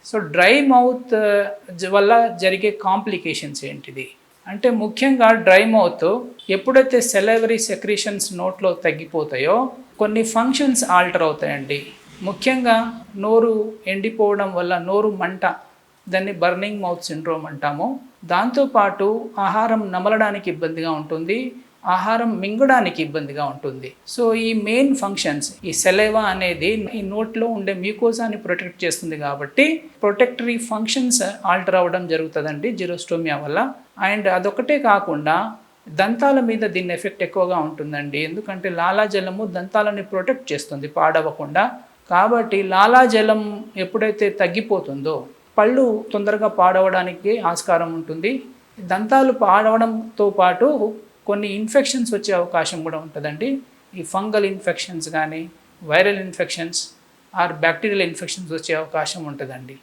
So dry mouth వల్ల జరిగే complications ఏంటిది అంటే ముఖ్యంగా డ్రై మౌత్ ఎప్పుడైతే సెలైవరీ సెక్రీషన్స్ నోట్లో తగ్గిపోతాయో కొన్ని ఫంక్షన్స్ ఆల్టర్ అవుతాయండి. ముఖ్యంగా నోరు ఎండిపోవడం వల్ల నోరు మంట, దాన్ని బర్నింగ్ మౌత్ సిండ్రోమ్ అంటాము. దాంతోపాటు ఆహారం నమలడానికి ఇబ్బందిగా ఉంటుంది, ఆహారం మింగడానికి ఇబ్బందిగా ఉంటుంది. సో ఈ మెయిన్ ఫంక్షన్స్, ఈ సెలైవా అనేది ఈ నోట్లో ఉండే మ్యూకోజాని ప్రొటెక్ట్ చేస్తుంది కాబట్టి ప్రొటెక్టరీ ఫంక్షన్స్ ఆల్టర్ అవ్వడం జరుగుతుందండి జిరోస్టోమియా వల్ల. అండ్ అదొకటే కాకుండా దంతాల మీద దీని ఎఫెక్ట్ ఎక్కువగా ఉంటుందండి. ఎందుకంటే లాలాజలము దంతాలని ప్రొటెక్ట్ చేస్తుంది పాడవకుండా. కాబట్టి లాలాజలం ఎప్పుడైతే తగ్గిపోతుందో పళ్ళు తొందరగా పాడవడానికి ఆస్కారం ఉంటుంది. దంతాలు పాడవడంతో పాటు కొన్ని ఇన్ఫెక్షన్స్ వచ్చే అవకాశం కూడా ఉంటుందండి. ఈ ఫంగల్ ఇన్ఫెక్షన్స్ కానీ, viral infections or bacterial infections వచ్చే అవకాశం ఉంటుందండి.